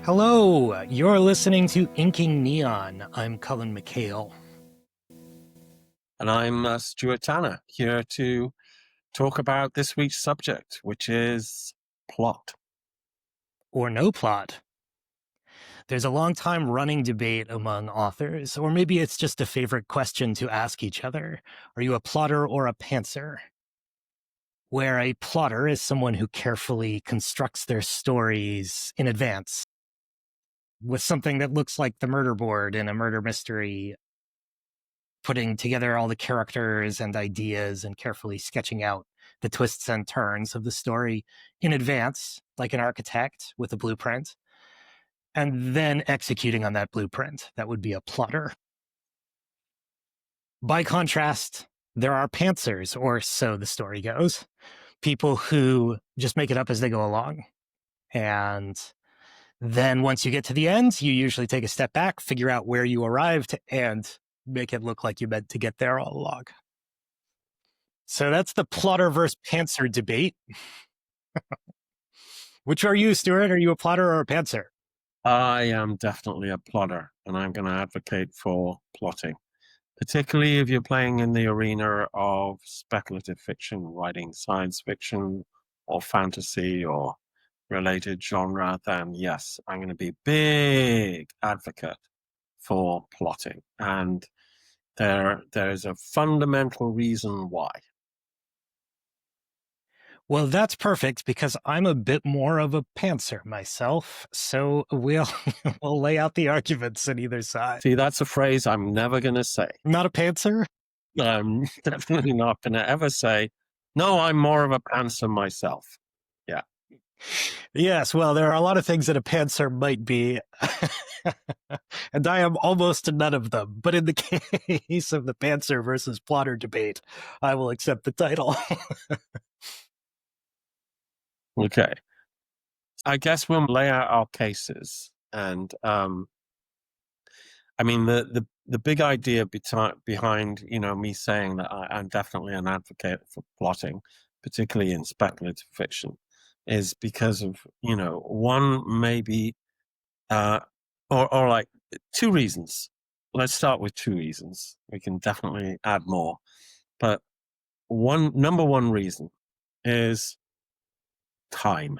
Hello, you're listening to Inking Neon. I'm Cullen McHale. And I'm Stuart Tanner, here to talk about this week's subject, which is plot. Or no plot. There's a long time running debate among authors, or maybe it's just a favorite question to ask each other. Are you a plotter or a pantser? Where a plotter is someone who carefully constructs their stories in advance with something that looks like the murder board in a murder mystery, putting together all the characters and ideas and carefully sketching out the twists and turns of the story in advance, like an architect with a blueprint, and then executing on that blueprint. That would be a plotter. By contrast, there are pantsers, or so the story goes, people who just make it up as they go along. And then once you get to the end, you usually take a step back, figure out where you arrived, and make it look like you meant to get there all along. So that's the plotter versus pantser debate. Which are you, Stuart? Are you a plotter or a pantser? I am definitely a plotter, and I'm going to advocate for plotting, particularly if you're playing in the arena of speculative fiction, writing science fiction or fantasy or related genre. Then yes, I'm going to be a big advocate for plotting. And there's a fundamental reason why. Well, that's perfect because I'm a bit more of a pantser myself. So we'll lay out the arguments on either side. See, that's a phrase I'm never going to say. Not a pantser? I'm definitely not going to ever say, no, I'm more of a pantser myself. Yeah. Yes, well, there are a lot of things that a pantser might be. And I am almost none of them. But in the case of the pantser versus plotter debate, I will accept the title. Okay. I guess we'll lay out our cases. And I mean, the big idea behind, me saying that I'm definitely an advocate for plotting, particularly in speculative fiction, is because of, one maybe, or like two reasons. Let's start with two reasons. We can definitely add more. But number one reason is time.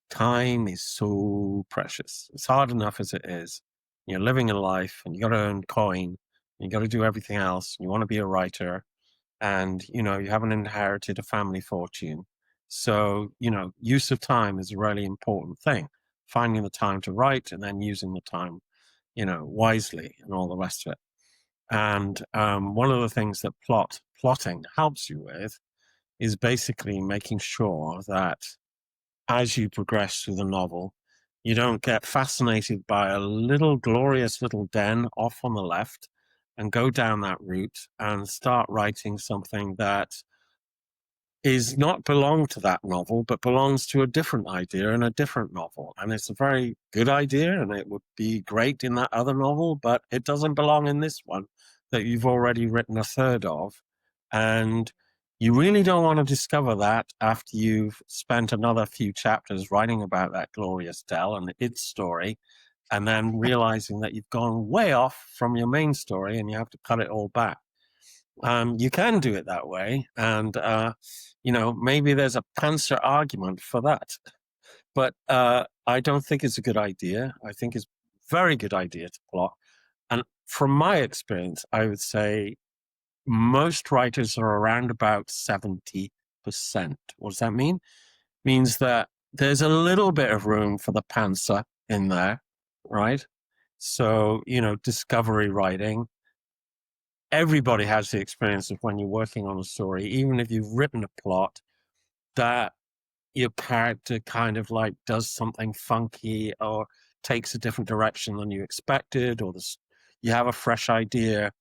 Time is so precious. It's hard enough as it is. You're living a life and you got to earn coin. You got to do everything else. You want to be a writer and, you haven't inherited a family fortune. So, use of time is a really important thing. Finding the time to write and then using the time, wisely and all the rest of it. And one of the things that plotting helps you with is basically making sure that as you progress through the novel, you don't get fascinated by a little glorious little den off on the left and go down that route and start writing something that is not belong to that novel, but belongs to a different idea in a different novel. And it's a very good idea and it would be great in that other novel, but it doesn't belong in this one that you've already written a third of. And you really don't want to discover that after you've spent another few chapters writing about that glorious Dell and its story, and then realizing that you've gone way off from your main story and you have to cut it all back. You can do it that way, and maybe there's a panzer argument for that, but I don't think it's a good idea. I think it's a very good idea to plot, and from my experience, I would say most writers are around about 70%. What does that mean? Means that there's a little bit of room for the pantser in there, right? So, discovery writing. Everybody has the experience of when you're working on a story, even if you've written a plot, that your character kind of like does something funky or takes a different direction than you expected, or you have a fresh idea.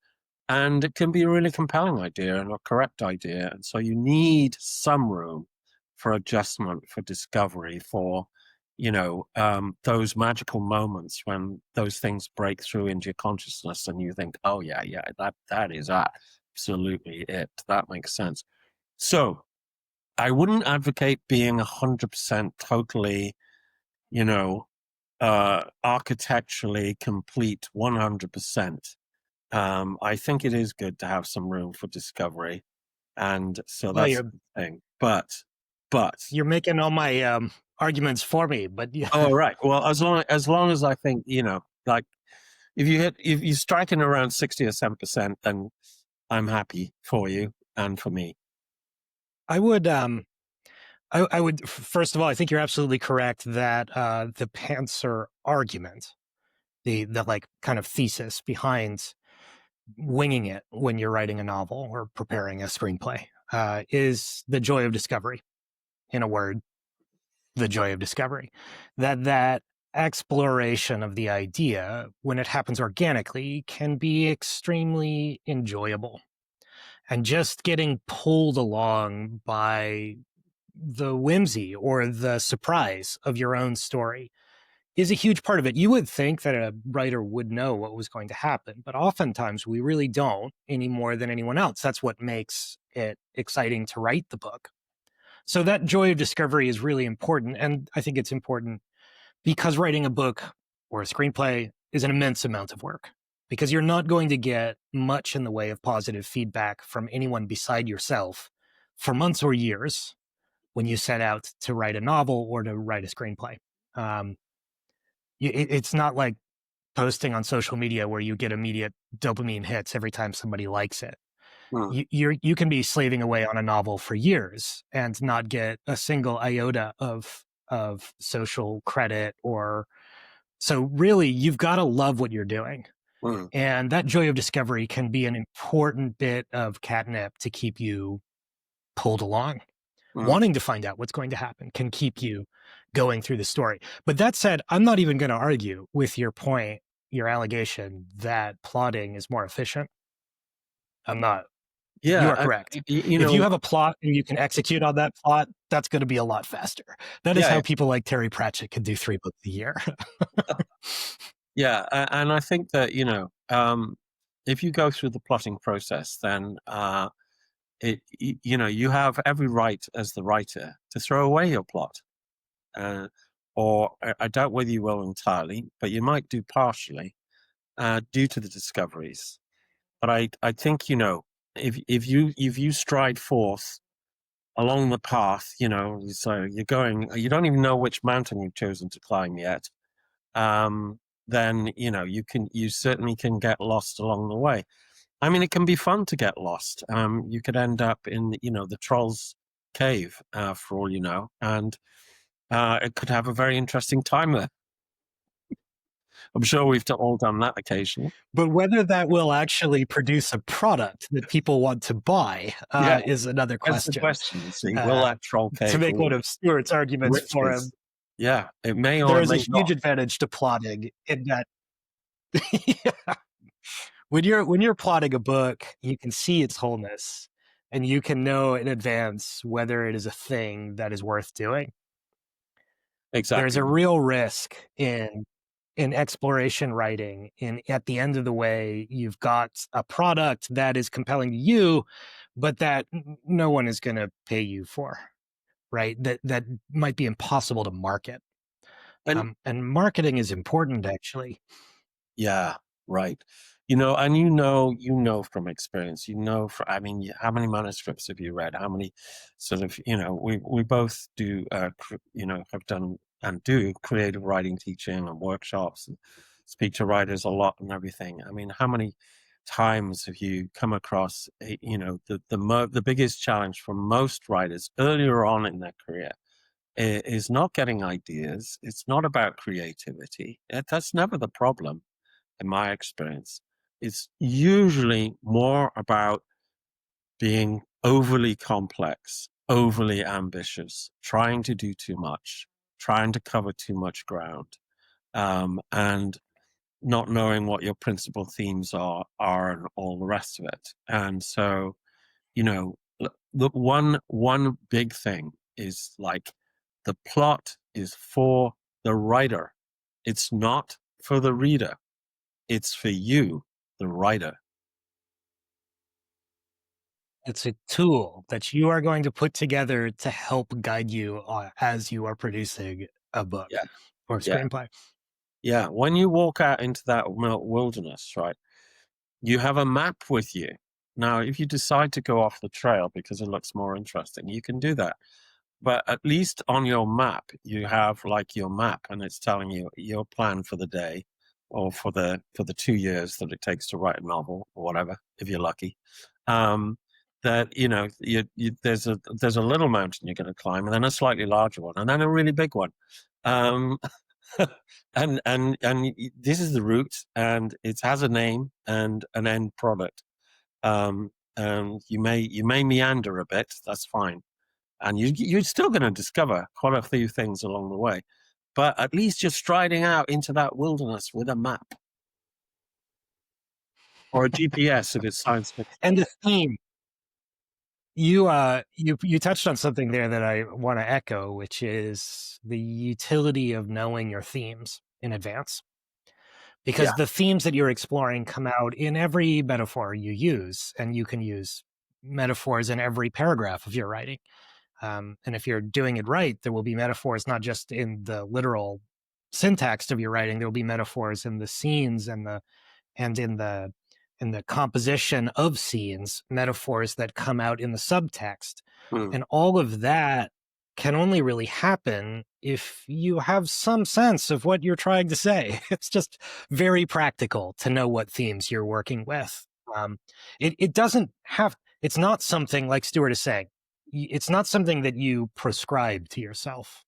And it can be a really compelling idea and a correct idea. And so you need some room for adjustment, for discovery, for, those magical moments when those things break through into your consciousness and you think, oh, yeah, that is absolutely it. That makes sense. So I wouldn't advocate being 100% totally, architecturally complete 100%. I think it is good to have some room for discovery, and so Well, that's the thing. But you're making all my arguments for me, but yeah, oh right, well as long as I think like if you're striking around 60 or 70%, then I'm happy for you and for me. I would I would first of all, I think you're absolutely correct that the Panzer argument, the like kind of thesis behind winging it when you're writing a novel or preparing a screenplay, is the joy of discovery. In a word, the joy of discovery. That exploration of the idea, when it happens organically, can be extremely enjoyable. And just getting pulled along by the whimsy or the surprise of your own story is a huge part of it. You would think that a writer would know what was going to happen, but oftentimes we really don't any more than anyone else. That's what makes it exciting to write the book. So that joy of discovery is really important. And I think it's important because writing a book or a screenplay is an immense amount of work, because you're not going to get much in the way of positive feedback from anyone beside yourself for months or years when you set out to write a novel or to write a screenplay. Um, it's not like posting on social media where you get immediate dopamine hits every time somebody likes it. Mm, You can be slaving away on a novel for years and not get a single iota of social credit. Or so really you've got to love what you're doing, mm, and that joy of discovery can be an important bit of catnip to keep you pulled along. mm. Wanting to find out what's going to happen can keep you going through the story. But that said, I'm not even going to argue with your point, your allegation that plotting is more efficient. I'm not. You Yeah, are correct. you If you know, have a plot and you can execute on that plot, that's going to be a lot faster. That is yeah, how people like Terry Pratchett can do 3 books a year. yeah, and I think that if you go through the plotting process, then you have every right as the writer to throw away your plot, uh, or I doubt whether you will entirely, but you might do partially due to the discoveries. But I think if you stride forth along the path, so you don't even know which mountain you've chosen to climb yet. Um, then you certainly can get lost along the way. I mean, it can be fun to get lost. You could end up in the troll's cave for all you know, and it could have a very interesting time there. I'm sure we've all done that occasionally. But whether that will actually produce a product that people want to buy Yeah, is another that's the question. question. You see, will Uh, that troll to cave make one hold of Stuart's arguments for riches? him, Yeah, it may or there it is a may huge not. advantage to plotting in that when you're plotting a book, you can see its wholeness and you can know in advance whether it is a thing that is worth doing. There's Exactly. a real risk in exploration writing. In at the end of the way, you've got a product that is compelling to you, but that no one is going to pay you for, right? That might be impossible to market. And And marketing is important, actually. yeah, right. And from experience, I mean, how many manuscripts have you read? How many sort of, we both do, have done and do creative writing teaching and workshops and speak to writers a lot and everything. I mean, how many times have you come across, the biggest challenge for most writers earlier on in their career is not getting ideas. It's not about creativity. That's never the problem in my experience. It's usually more about being overly complex, overly ambitious, trying to do too much, trying to cover too much ground, and not knowing what your principal themes are, and all the rest of it. And so, the one big thing is like the plot is for the writer. It's not for the reader. It's for you, the writer. It's a tool that you are going to put together to help guide you as you are producing a book Yeah, or yeah, screenplay. Yeah, when you walk out into that wilderness, right, you have a map with you. Now, if you decide to go off the trail because it looks more interesting, you can do that. But at least on your map, you have like your map, and it's telling you your plan for the day, or for the 2 years that it takes to write a novel, or whatever, if you're lucky. Um, that there's a little mountain you're going to climb, and then a slightly larger one, and then a really big one. Um, and this is the route, and it has a name and an end product. And you may meander a bit. That's fine, and you're still going to discover quite a few things along the way. But at least you're striding out into that wilderness with a map or a GPS if it's science fiction. And the theme, you touched on something there that I want to echo, which is the utility of knowing your themes in advance. Yeah. Because the themes that you're exploring come out in every metaphor you use, and you can use metaphors in every paragraph of your writing. And if you're doing it right, there will be metaphors not just in the literal syntax of your writing. There will be metaphors in the scenes and in the composition of scenes, metaphors that come out in the subtext. Mm. And all of that can only really happen if you have some sense of what you're trying to say. It's just very practical to know what themes you're working with. It doesn't have, it's not something like Stuart is saying, it's not something that you prescribe to yourself.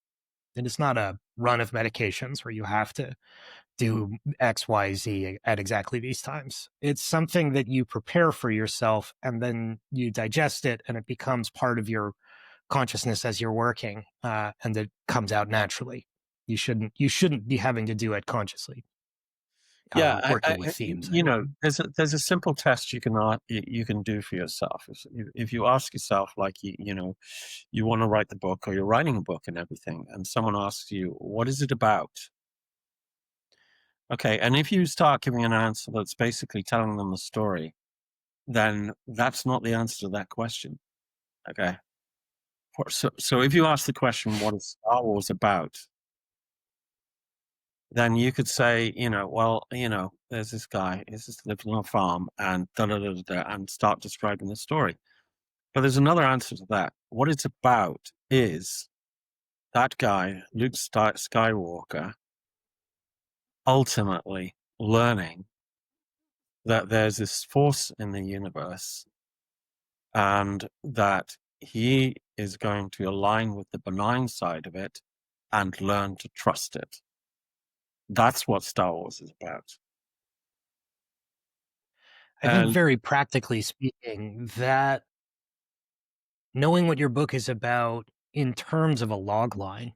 And it's not a run of medications where you have to do X, Y, Z at exactly these times. It's something that you prepare for yourself, and then you digest it, and it becomes part of your consciousness as you're working, and it comes out naturally. You shouldn't be having to do it consciously. Yeah, Working with themes, I you mean. know, there's a simple test you can do for yourself. If you ask yourself, like you want to write the book, or you're writing a book and everything, and someone asks you, "What is it about?" Okay, and if you start giving an answer that's basically telling them the story, then that's not the answer to that question. Okay, so if you ask the question, "What is Star Wars about?" then you could say, well, there's this guy, he's just living on a farm, and da da da da, da, and start describing the story. But there's another answer to that. What it's about is that guy, Luke Skywalker, ultimately learning that there's this force in the universe, and that he is going to align with the benign side of it and learn to trust it. That's what Star Wars is about. I think And very practically speaking, that knowing what your book is about in terms of a log line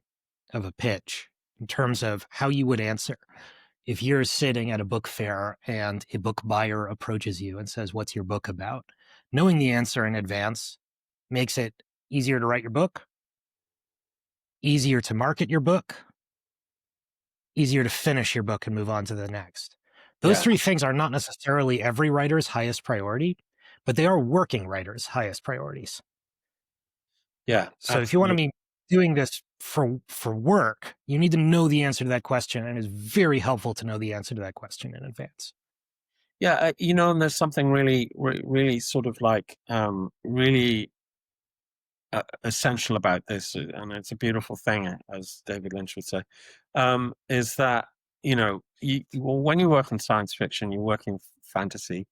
of a pitch, in terms of how you would answer if you're sitting at a book fair and a book buyer approaches you and says, "What's your book about?" Knowing the answer in advance makes it easier to write your book, easier to market your book, easier to finish your book and move on to the next. Those yeah, three things are not necessarily every writer's highest priority, but they are working writers' highest priorities. yeah, So if you want to absolutely. be doing this for work, you need to know the answer to that question, and it's very helpful to know the answer to that question in advance. Yeah, and there's something really, really sort of like really essential about this, and it's a beautiful thing, as David Lynch would say, is that well, when you work in science fiction, you work in fantasy,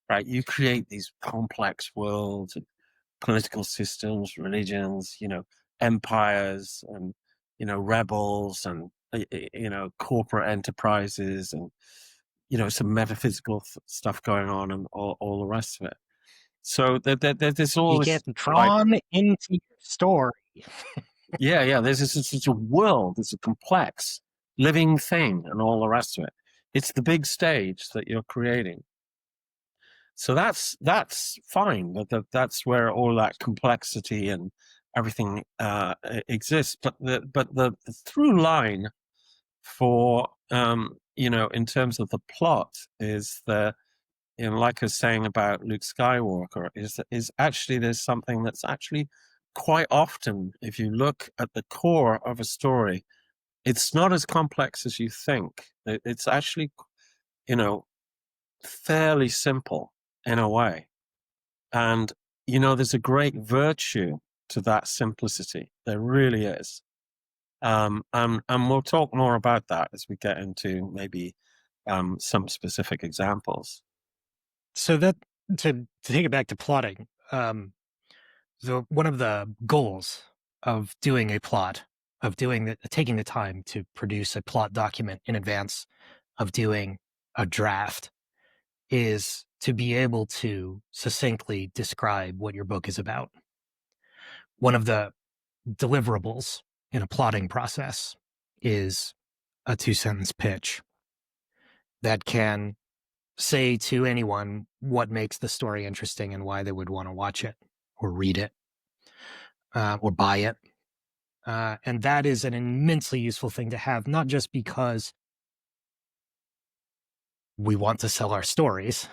right? You create these complex worlds, and political systems, religions, empires, and rebels, and corporate enterprises, and some metaphysical stuff going on, and all the rest of it. So there's all You this, get like, drawn into your story. yeah, there's such a world, it's a complex living thing, and all the rest of it. It's the big stage that you're creating. So that's fine. That's where all that complexity and everything exists. But the through line for in terms of the plot is like I was saying about Luke Skywalker, is actually there's something that's actually quite often, if you look at the core of a story, It's not as complex as you think. It's actually, you know, fairly simple in a way. And, there's a great virtue to that simplicity. There really is. And we'll talk more about that as we get into maybe some specific examples. So that to take it back to plotting, one of the goals of doing a plot, of taking the time to produce a plot document in advance of doing a draft, is to be able to succinctly describe what your book is about. One of the deliverables in a plotting process is a 2-sentence pitch that can say to anyone what makes the story interesting and why they would want to watch it or read it or buy it. And that is an immensely useful thing to have, not just because we want to sell our stories,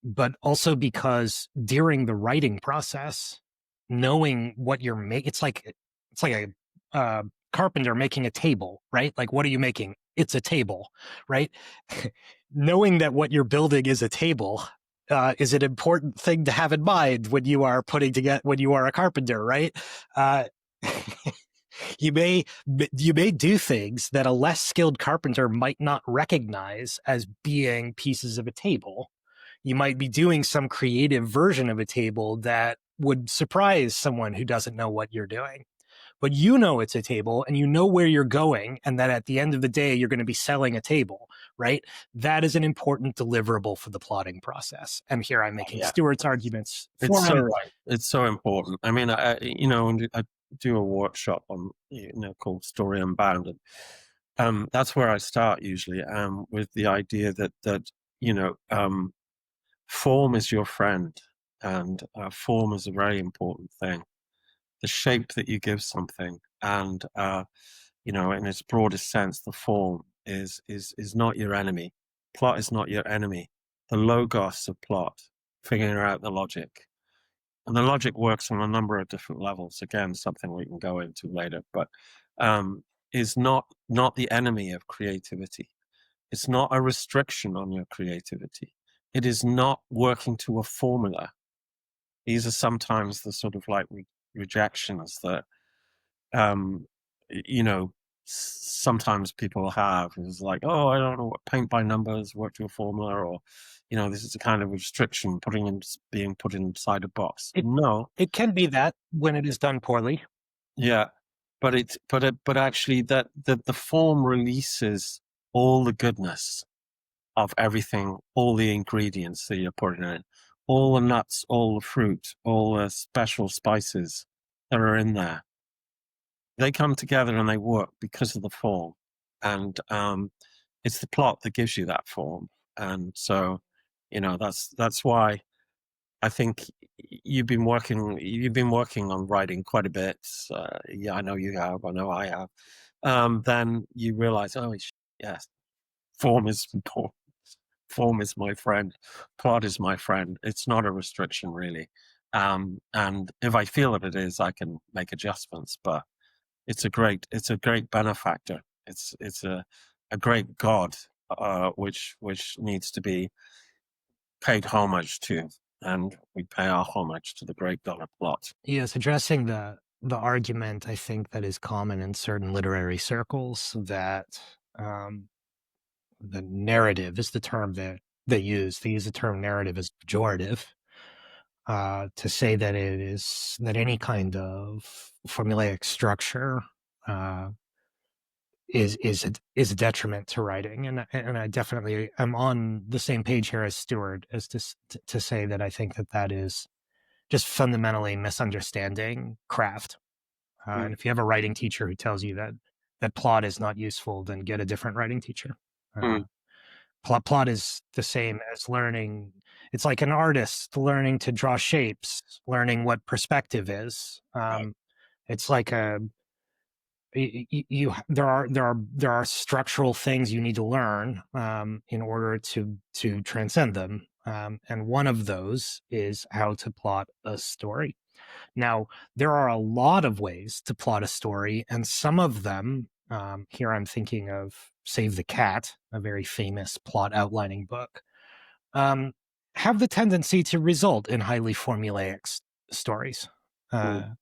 but also because during the writing process, knowing what you're making, it's like a carpenter making a table, right? Like, what are you making? It's a table, right? Knowing that what you're building is a table is an important thing to have in mind when you are when you are a carpenter, right? Uh, you may do things that a less skilled carpenter might not recognize as being pieces of a table. You might be doing some creative version of a table that would surprise someone who doesn't know what you're doing. But you know it's a table and you know where you're going, and that at the end of the day, you're going to be selling a table, right? That is an important deliverable for the plotting process. And here I'm making Yeah, Stuart's arguments it's for so him. right. It's so important. I mean, when I do a workshop on, called Story Unbound, and that's where I start usually, with the idea that form is your friend, and form is a very important thing. The shape that you give something, and in its broadest sense, the form is not your enemy. Plot is not your enemy. The logos of plot, figuring out the logic, and the logic works on a number of different levels. Again, something we can go into later, but um, is not the enemy of creativity. It's not a restriction on your creativity. It is not working to a formula. These are sometimes the sort of like rejections that um, you know, sometimes people have is like, oh, I don't know what paint by numbers, work to a formula, or this is a kind of restriction being put inside a box. It No, it can be that when it is done poorly. yeah, but actually that the form releases all the goodness of everything, all the ingredients that you're putting in, all the nuts, all the fruit, all the special spices that are in there. They come together and they work because of the form, and it's the plot that gives you that form. And so, that's why I think you've been working on writing quite a bit. Yeah, I know you have. I know I have. Then you realize, oh yes, form is important. Form is my friend. Plot is my friend. It's not a restriction really. And if I feel that it is, I can make adjustments. But it's a great benefactor. It's a great god, which needs to be paid homage to, and we pay our homage to the great god of plot. Yes, addressing the argument, I think, that is common in certain literary circles, that um, the narrative is the term that they use. They use the term narrative as pejorative, to say that it is that any kind of formulaic structure uh, is a detriment to writing, and I definitely am on the same page here as Stuart, as to say that I think that is just fundamentally misunderstanding craft. And Mm, if you have a writing teacher who tells you that plot is not useful, then get a different writing teacher. mm, Plot is the same as learning. It's like an artist learning to draw shapes, learning what perspective is. right. It's like there are structural things you need to learn in order to transcend them. And one of those is how to plot a story. Now, there are a lot of ways to plot a story, and some of them Here I'm thinking of Save the Cat, a very famous plot outlining book, um, have the tendency to result in highly formulaic stories. Mm, Uh,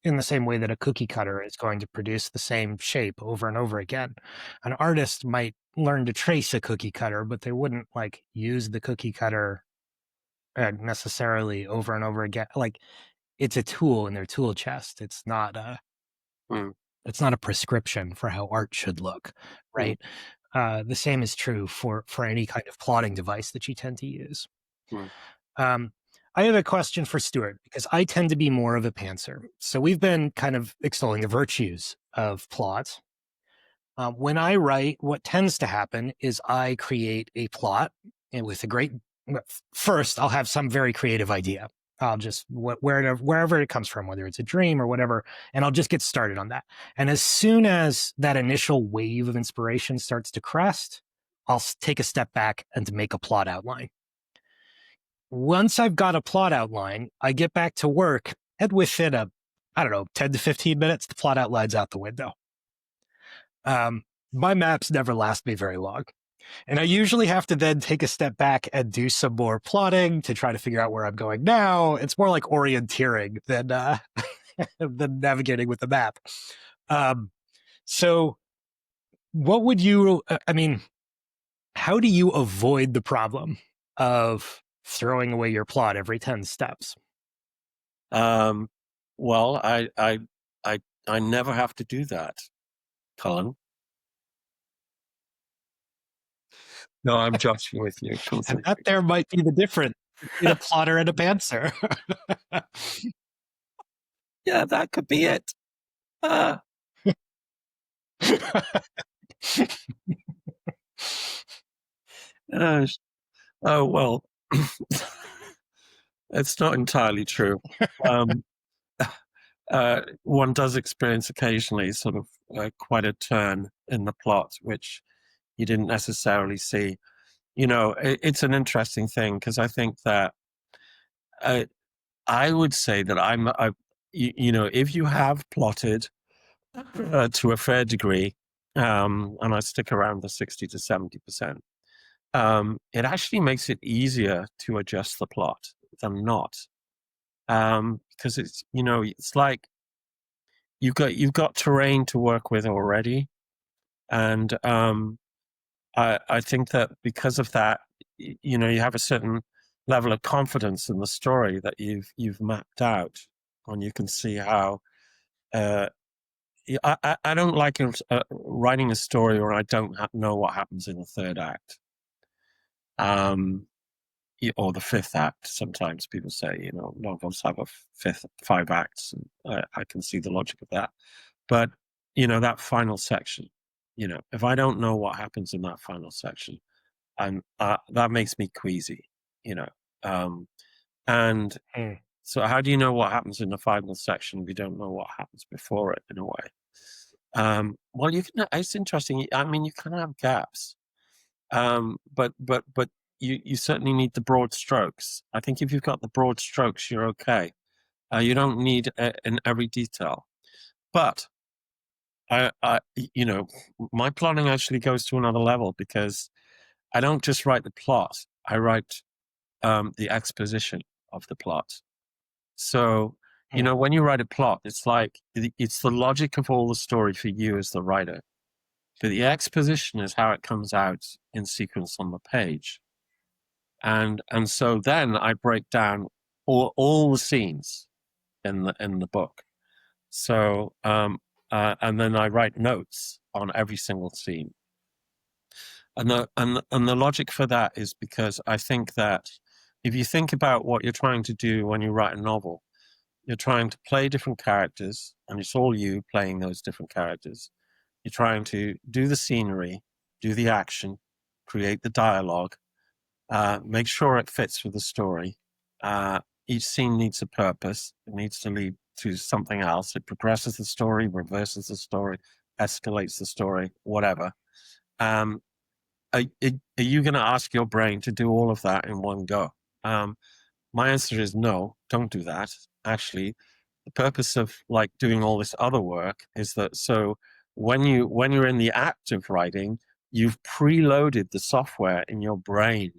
in the same way that a cookie cutter is going to produce the same shape over and over again. An artist might learn to trace a cookie cutter, but they wouldn't like use the cookie cutter necessarily over and over again. Like it's a tool in their tool chest. mm, It's not a prescription for how art should look, mm, right? The same is true for any kind of plotting device that you tend to use. mm, Um, I have a question for Stuart because I tend to be more of a pantser. So we've been kind of extolling the virtues of plot. When I write, what tends to happen is I create a plot, and with a great first, I'll have some very creative idea. I'll just wherever it comes from, whether it's a dream or whatever, and I'll just get started on that. And as soon as that initial wave of inspiration starts to crest, I'll take a step back and make a plot outline. Once I've got a plot outline, I get back to work, and within I don't know, 10 to 15 minutes, the plot outline's out the window. My maps never last me very long. And I usually have to then take a step back and do some more plotting to try to figure out where I'm going now. It's more like orienteering than than navigating with the map. Um, so, what would you? I mean, how do you avoid the problem of throwing away your plot every 10 steps? Um, well, I never have to do that, Cullen. No, I'm joshing with you And that completely. there might be the difference between a plotter and a pantser. Yeah, that could be it. Uh, uh, oh well, it's not entirely true. Um, one does experience occasionally sort of quite a turn in the plot, which you didn't necessarily see. You know, it's an interesting thing because I think that uh, I would say that you know, if you have plotted to a fair degree, and I stick around the 60 to 70%, it actually makes it easier to adjust the plot than not. Because it's, you know, it's like you've got terrain to work with already. And I think that because of that, you know, you have a certain level of confidence in the story that you've mapped out, and you can see how. Uh, I don't like writing a story where I don't know what happens in the third act, um, or the fifth act. Sometimes people say, you know, novels have a fifth, five acts. And I can see the logic of that, but you know, that final section. You know, if I don't know what happens in that final section, that makes me queasy, you know. Um, and Hmm. so, how do you know what happens in the final section if you don't know what happens before it? In a way, well, you can. It's interesting. I mean, you can have gaps, but you certainly need the broad strokes. I think if you've got the broad strokes, you're okay. You don't need in every detail, but you know, my plotting actually goes to another level because I don't just write the plot. I write the exposition of the plot. So, you Hmm. know, when you write a plot, it's like it's the logic of all the story for you as the writer. But the exposition is how it comes out in sequence on the page. And so then I break down all the scenes in the book. So and then I write notes on every single scene. And the logic for that is because I think that if you think about what you're trying to do when you write a novel, you're trying to play different characters, and it's all you playing those different characters. You're trying to do the scenery, do the action, create the dialogue, make sure it fits with the story. Each scene needs a purpose. It needs to lead to something else. It progresses the story, reverses the story, escalates the story, whatever. Um, are you going to ask your brain to do all of that in one go? Um, my answer is no, don't do that. Actually, the purpose of like doing all this other work is that so when you're in the act of writing, you've preloaded the software in your brain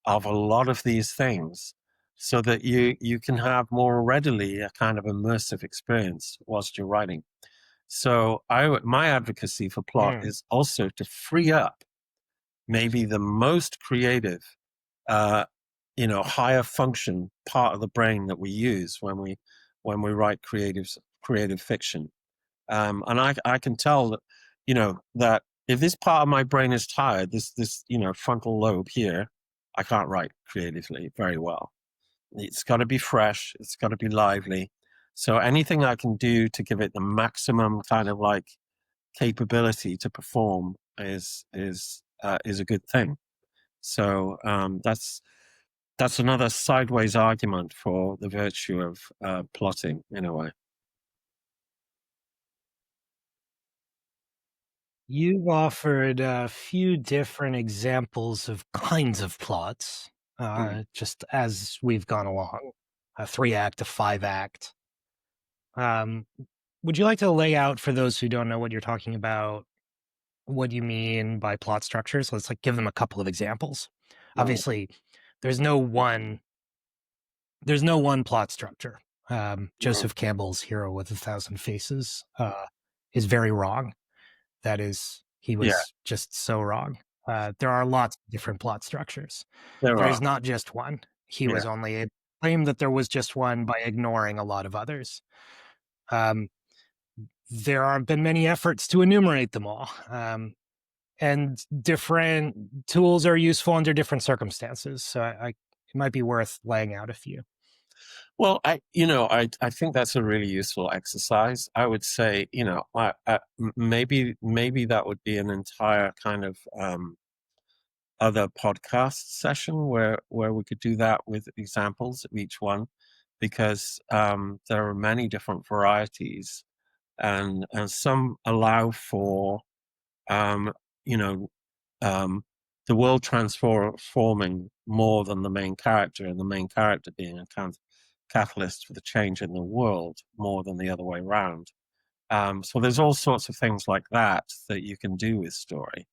of a lot of these things so that you can have more readily a kind of immersive experience whilst you're writing. So my advocacy for plot Mm. is also to free up maybe the most creative, higher function part of the brain that we use when we write creative fiction. And I can tell that, that if this part of my brain is tired, this frontal lobe here, I can't write creatively very well. It's got to be fresh. It's got to be lively. So anything I can do to give it the maximum kind of like capability to perform is a good thing. So that's another sideways argument for the virtue of plotting in a way. You've offered a few different examples of kinds of plots, Mm. just as we've gone along, a 3-act, a 5-act. Um, would you like to lay out for those who don't know what you're talking about, what you mean by plot structures? Let's like give them a couple of examples. Right. Obviously, there's no one there's no one plot structure. Mm. Joseph Campbell's Hero with a Thousand Faces is very wrong. That is, he Yeah, was just so wrong. There are lots of different plot structures. there There's are. not just one. He Yeah. was only able to claim that there was just one by ignoring a lot of others. Um, there have been many efforts to enumerate them all. And different tools are useful under different circumstances. So it might be worth laying out a few. Well, I think that's a really useful exercise. I would say, maybe that would be an entire kind of other podcast session where we could do that with examples of each one, because there are many different varieties, and some allow for um, you know um, the world transforming more than the main character, and the main character being a kind of catalyst for the change in the world more than the other way around. So there's all sorts of things like that you can do with story,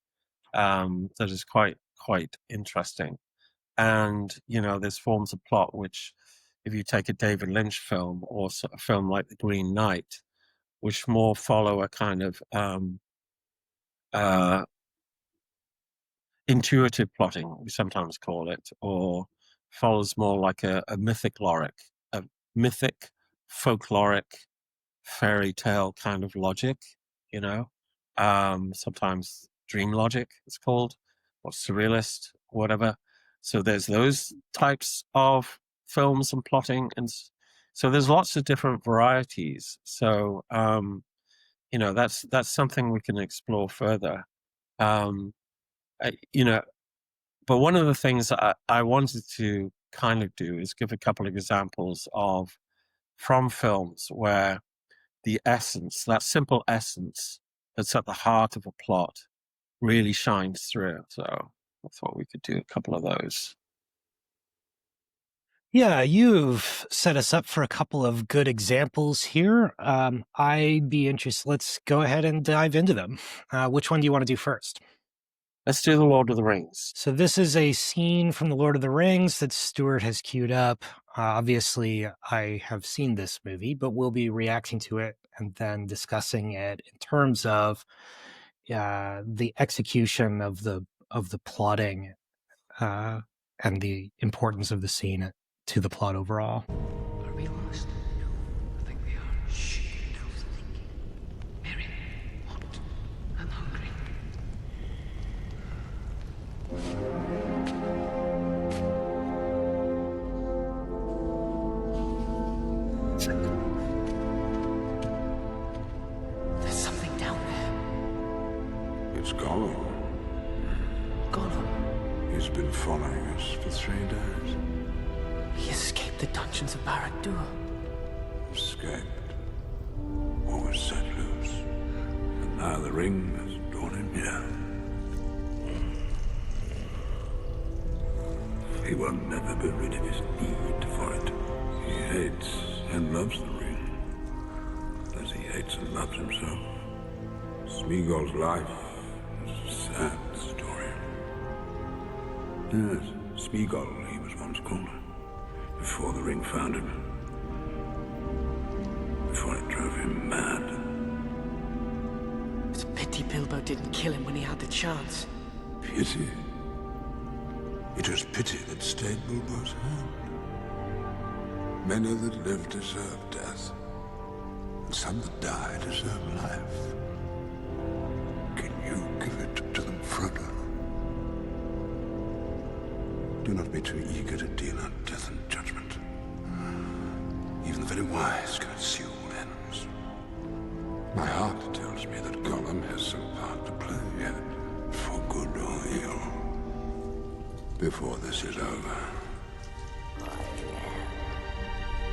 that is quite interesting. And there's forms of plot which, if you take a David Lynch film or a film like The Green Knight, which more follow a kind of uh, intuitive plotting, we sometimes call it, or follows more like a mythic folkloric fairy tale kind of logic, you know. Sometimes dream logic it's called, or surrealist, whatever. So there's those types of films and plotting, and so there's lots of different varieties. So that's something we can explore further. Um, I, you know, but one of the things I wanted to kind of do is give a couple of examples of from films where the essence, that simple essence that's at the heart of a plot, really shines through. So I thought we could do a couple of those. Yeah, you've set us up for a couple of good examples here. I'd be interested. Let's go ahead and dive into them. Which one do you want to do first? Let's do The Lord of the Rings. So this is a scene from The Lord of the Rings that Stuart has queued up. Obviously, I have seen this movie, but we'll be reacting to it and then discussing it in terms of the execution of the plotting and the importance of the scene to the plot overall. Are we lost? No, I think we are. Shh, no thinking. Mary, what? I'm hungry. There's something down there. It's Gollum. Gollum. He's been following us for 3 days. He escaped the dungeons of Barad-dûr. Escaped. Or was set loose. And now the ring has drawn him here. He will never be rid of his need for it. He hates and loves the ring, as he hates and loves himself. Smeagol's life is a sad story. Yes, Smeagol, he was once called, before the ring found him. Before it drove him mad. It's a pity Bilbo didn't kill him when he had the chance. Pity? It was pity that stayed Bilbo's hand. Many that live deserve death, and some that die deserve life. Can you give it to them, Frodo? Do not be too eager to deal out death and judgment. Even the very wise can assume ends. My heart tells me that Gollum has some part to play yet, for good or ill, before this is over.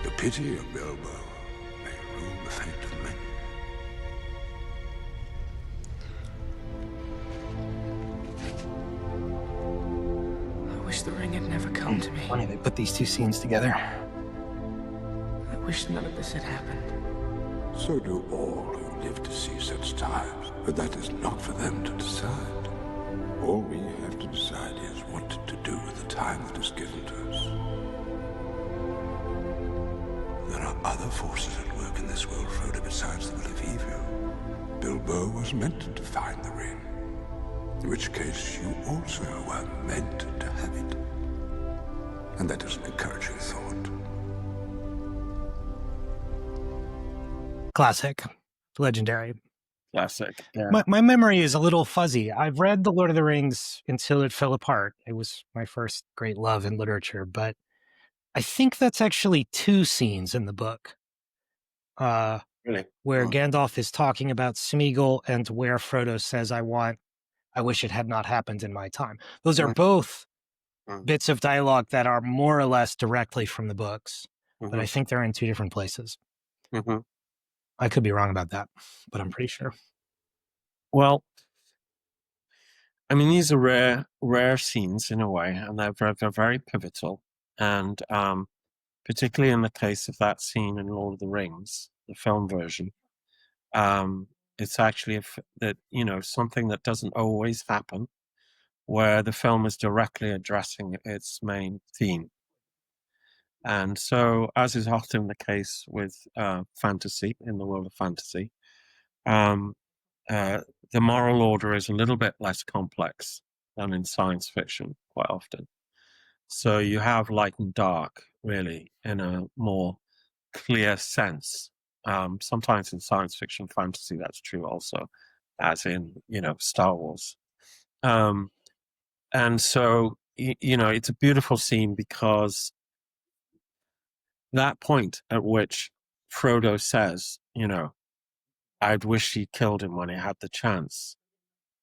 The pity of Bilbo may rule the fate of men. I wish the ring had never come to me. Funny they put these two scenes together. I wish none of this had happened. So do all who live to see such times, but that is not for them to decide. All we have to decide is what to do with the time that is given to us. There are other forces at work in this world, Frodo, besides the will of evil. Bilbo was meant to find the ring, in which case you also were meant to have it. And that is an encouraging thought. Classic. Legendary. Classic. Yeah. My memory is a little fuzzy. I've read The Lord of the Rings until it fell apart. It was my first great love in literature, but I think that's actually two scenes in the book. Really? Where Gandalf is talking about Smeagol and where Frodo says, I wish it had not happened in my time. Those are both bits of dialogue that are more or less directly from the books, but I think they're in two different places. I could be wrong about that, but I'm pretty sure. Well, I mean, these are rare scenes in a way, and they're very pivotal. And particularly in the case of that scene in Lord of the Rings, the film version, it's actually something that doesn't always happen, where the film is directly addressing its main theme. And so, as is often the case with fantasy, in the world of fantasy, the moral order is a little bit less complex than in science fiction quite often. So you have light and dark, really, in a more clear sense. Sometimes in science fiction, fantasy, that's true also, as in, Star Wars. And so, it's a beautiful scene because that point at which Frodo says, I'd wish he killed him when he had the chance.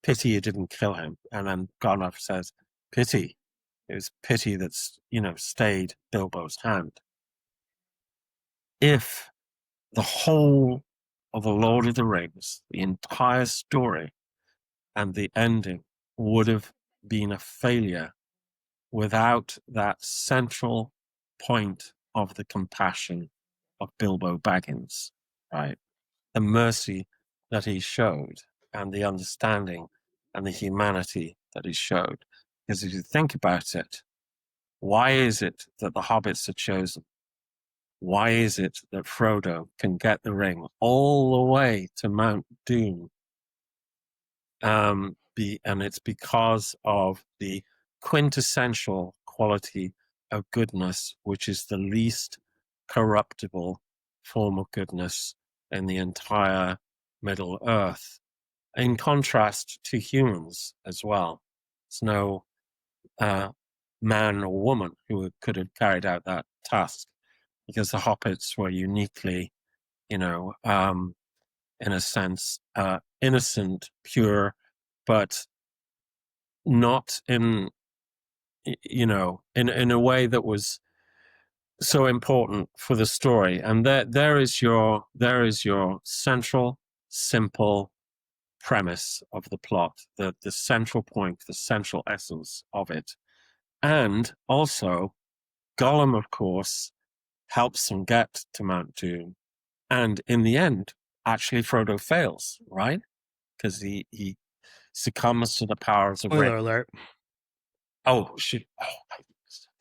Pity you didn't kill him. And then Gandalf says, pity. It was pity that's, stayed Bilbo's hand. If the whole of The Lord of the Rings, the entire story and the ending would have been a failure without that central point of the compassion of Bilbo Baggins, right? The mercy that he showed and the understanding and the humanity that he showed. Because if you think about it, why is it that the hobbits are chosen? Why is it that Frodo can get the ring all the way to Mount Doom? And it's because of the quintessential quality of goodness, which is the least corruptible form of goodness in the entire Middle Earth, in contrast to humans as well. There's no man or woman who could have carried out that task, because the hobbits were uniquely, in a sense, innocent, pure, but not in a way that was so important for the story. And there is your central, simple premise of the plot, the central point, the central essence of it. And also, Gollum, of course, helps them get to Mount Doom. And in the end, actually, Frodo fails, right? because he succumbs to the powers of red. Spoiler alert. Oh shit! Oh, I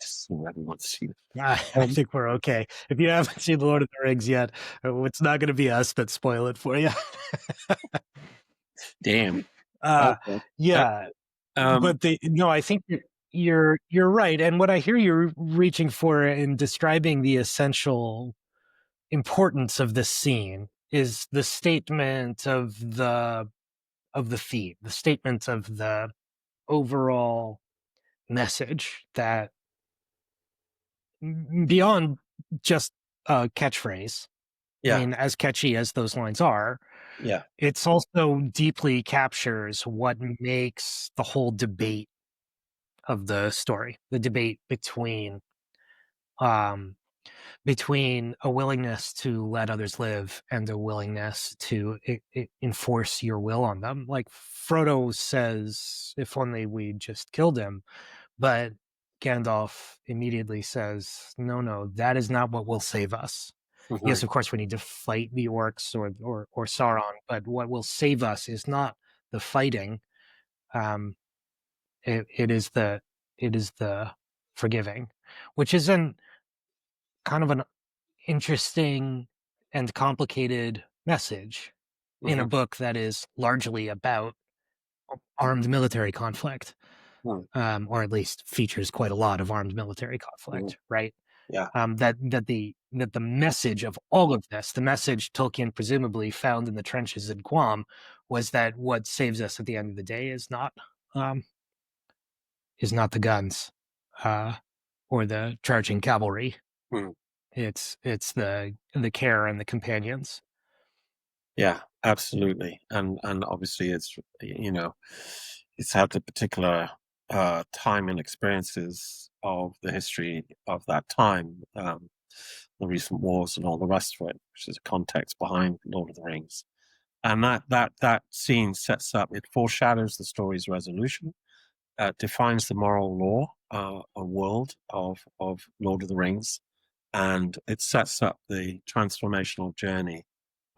just everyone see it. I think we're okay. If you haven't seen The Lord of the Rings yet, it's not going to be us that spoil it for you. Damn. uh, Okay. yeah, Um. but no, I think you're right. And what I hear you're reaching for in describing the essential importance of this scene is the statement of the theme, the statement of the overall message that beyond just a catchphrase, I Yeah. mean, as catchy as those lines are, Yeah. it's also deeply captures what makes the whole debate of the story, the debate um, between a willingness to let others live and a willingness to enforce your will on them. Like Frodo says, if only we just killed him. But Gandalf immediately says, no, that is not what will save us. Yes, Mhm. of course, we need to fight the orcs or Sauron, but what will save us is not the fighting. Um, it is the forgiving, which is kind of an interesting and complicated message in a Mhm. book that is largely about armed military conflict, Mhm. or at least features quite a lot of armed military Mhm. conflict, right? Yeah. That the message of all of this, the message Tolkien presumably found in the trenches in Guam, was that what saves us at the end of the day um, is not the guns uh, or the charging cavalry. Mhm. It's the care and the companions. Yeah. Absolutely. And obviously, it's it's had the particular time and experiences of the history of that time, the recent wars and all the rest of it, which is a context behind Lord of the Rings. And that scene sets up, it foreshadows the story's resolution, defines the moral law, a world of Lord of the Rings, and it sets up the transformational journey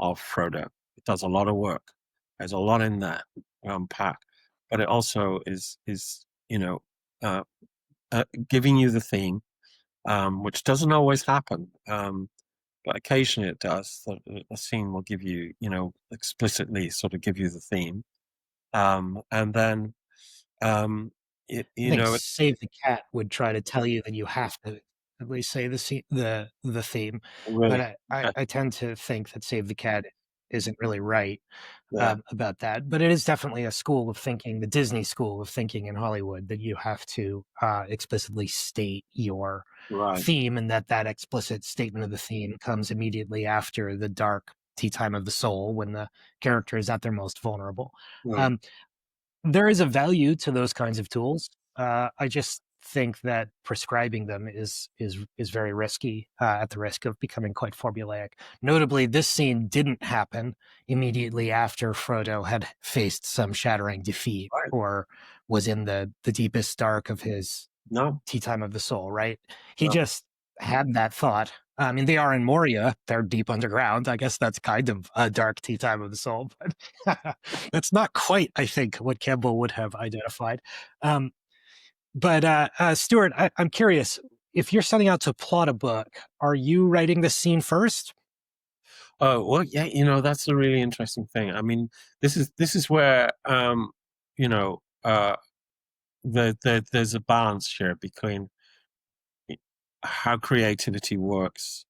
of Frodo. It does a lot of work. There's a lot in there to unpack, but it also is uh, giving you the theme, which doesn't always happen. But occasionally it does. The scene will give you, explicitly sort of give you the theme, and then um, it, I you think know, it, Save the Cat would try to tell you that you have to at least say the theme, but really, I tend to think that Save the Cat isn't really right yeah, about that. But it is definitely a school of thinking, the Disney school of thinking in Hollywood, that you have to explicitly state your right, theme, and that explicit statement of the theme comes immediately after the dark tea time of the soul when the character is at their most vulnerable. right, Um, there is a value to those kinds of tools. I just think that prescribing them is very risky, at the risk of becoming quite formulaic. Notably, this scene didn't happen immediately after Frodo had faced some shattering defeat right. or was in the deepest dark of his No, tea time of the soul. Right? He no, just had that thought. I mean, they are in Moria. They're deep underground. I guess that's kind of a dark tea time of the soul, but that's not quite, I think, what Cambell would have identified. Um, but Stuart, I'm curious, if you're setting out to plot a book, are you writing the scene first? oh well, yeah, that's a really interesting thing. I mean, this is where you know, uh, there's a balance here between how creativity works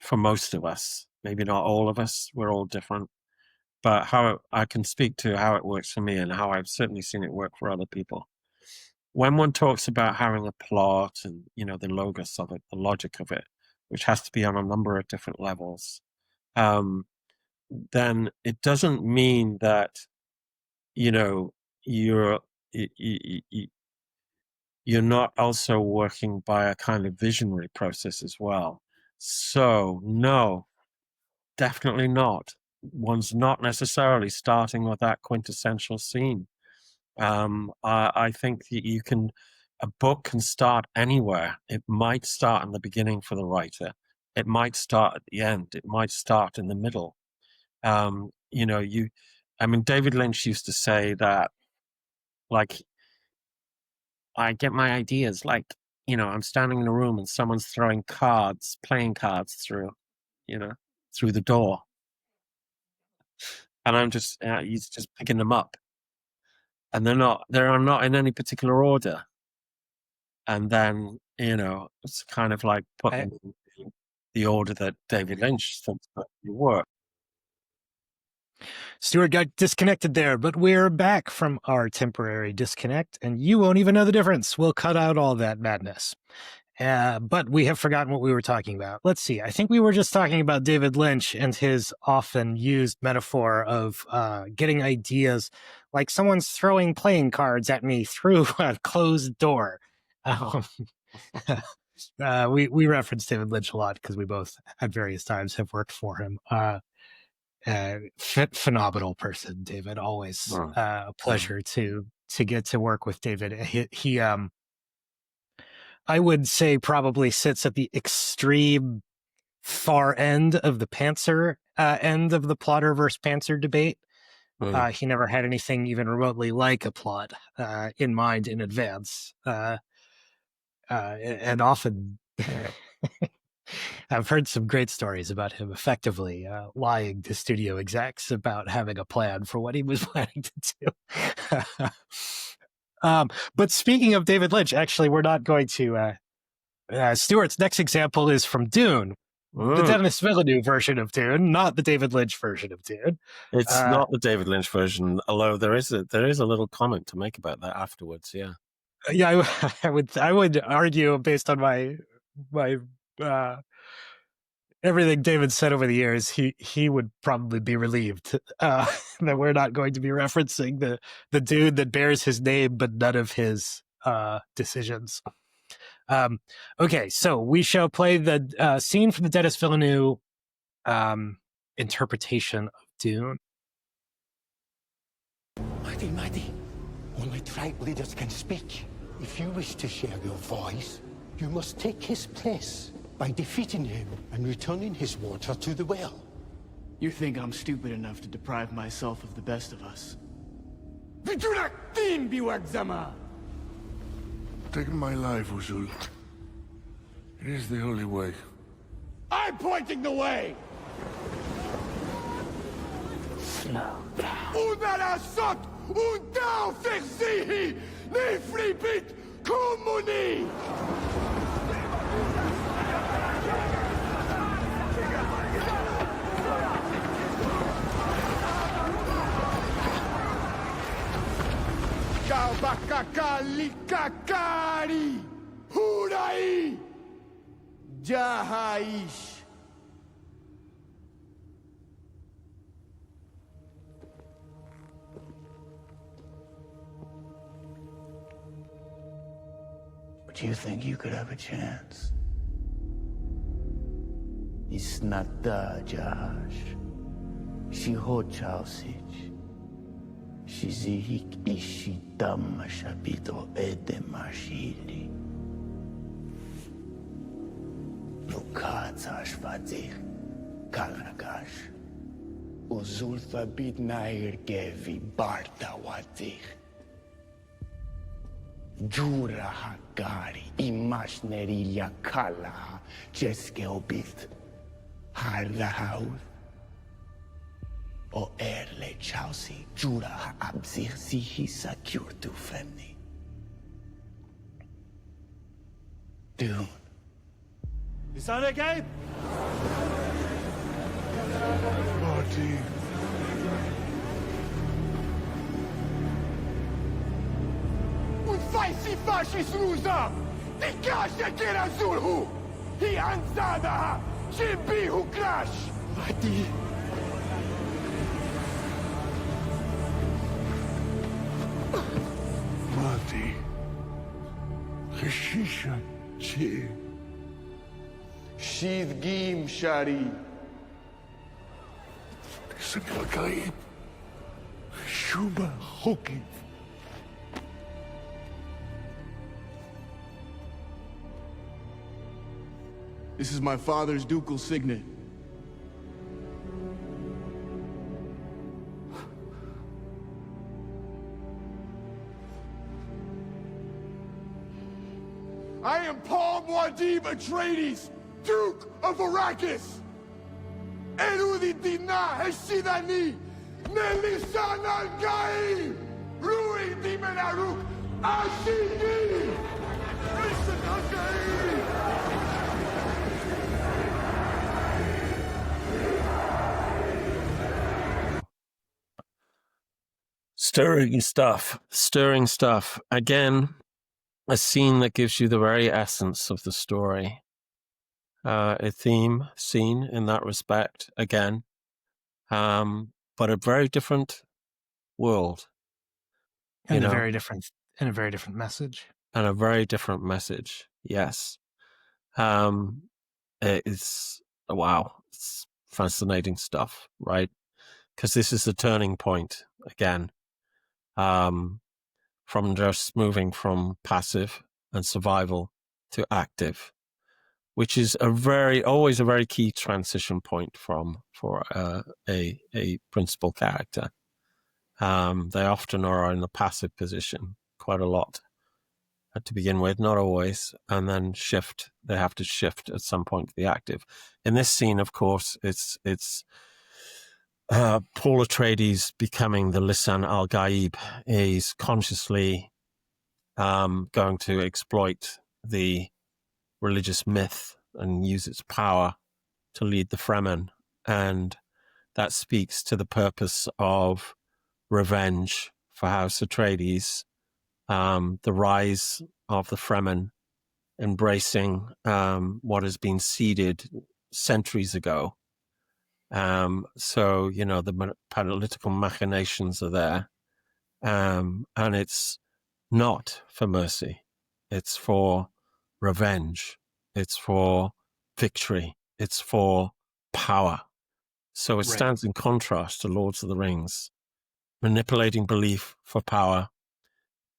for most of us. Maybe not all of us. We're all different, but I can speak to how it works for me and how I've certainly seen it work for other people. When one talks about having a plot and the logos of it, the logic of it, which has to be on a number of different levels, um, then it doesn't mean that you know you're y- y- y- you're not also working by a kind of visionary process as well. So no, definitely not. One's not necessarily starting with that quintessential scene. I think that a book can start anywhere. It might start in the beginning for the writer. It might start at the end. It might start in the middle. You know, you, I mean, David Lynch used to say that, like, I get my ideas, like, I'm standing in a room and someone's throwing playing cards through, through the door. And I'm just, he's just picking them up. And they're not in any particular order. And then, it's kind of like putting the order that David Lynch thinks that you work. Stuart got disconnected there, but we're back from our temporary disconnect, and you won't even know the difference. We'll cut out all that madness. But we have forgotten what we were talking about. Let's see. I think we were just talking about David Lynch and his often used metaphor of getting ideas, like someone's throwing playing cards at me through a closed door. We reference David Lynch a lot because we both at various times have worked for him. Phenomenal person, David. Always a pleasure to get to work with David. He I would say probably sits at the extreme far end of the Pantser end of the plotter versus Pantser debate. He never had anything even remotely like a plot in mind in advance. And often I've heard some great stories about him effectively lying to studio execs about having a plan for what he was planning to do. But speaking of David Lynch, actually, we're not going to. Stuart's next example is from Dune, the Denis Villeneuve version of Dune, not the David Lynch version of Dune. It's not the David Lynch version, although there is a little comment to make about that afterwards. Yeah. Yeah, I would argue based on my everything David said over the years, he would probably be relieved that we're not going to be referencing the dude that bears his name but none of his decisions. Okay, so we shall play the scene from the Denis Villeneuve interpretation of Dune. Mighty, only tribe leaders can speak. If you wish to share your voice, you must take his place by defeating him and returning his water to the well. You think I'm stupid enough to deprive myself of the best of us? Taking my life, Usul. It is the only way. I'm pointing the way! Slow down. Unara sot! Undao ferzihi! Nefribit kumuni! Kakali Hurai Jahaish. But you think you could have a chance? It's not the Jahash. She hochausich. Shizihik ishitam shabito edemashili. Lukatsash vadzir kalagash. Uzulfa bit nair gevi barta wadzir. Jura hagari imashneriya kala jeske obit. Hardahaud. O erle chausi jura abzir sihi secure to femni. Dune. Is that again? Marty. Und faisi fashi sruza! Dikasha kira zulhu! Hi anzada! Shimbihu crash! Mati! Marty. Geshisha. Chi. Shidgim shari. Sakakaib. Shuba Hoki. This is my father's ducal signet. I am Paul Muad'Dib Atreides, Duke of Arrakis. Erudi Dina Heshidani, Nelishan Al-Gaib, Rui Di Menaruk, Ashidi, Nelishan Al-Gaib. Stirring stuff. Again, a scene that gives you the very essence of the story. A theme scene in that respect, again. But a very different world. And a very different message. And a very different message, yes. It's, wow, it's fascinating stuff, right? Because this is the turning point, again. From just moving from passive and survival to active, which is always a very key transition point for a principal character. They often are in a passive position quite a lot to begin with, not always, and then they have to shift at some point to the active. In this scene, of course, it's Paul Atreides becoming the Lisan al-Gaib. He's consciously going to exploit the religious myth and use its power to lead the Fremen. And that speaks to the purpose of revenge for House Atreides, the rise of the Fremen embracing what has been seeded centuries ago. So, the political machinations are there. And it's not for mercy. It's for revenge. It's for victory. It's for power. So it stands in contrast to Lords of the Rings. Manipulating belief for power,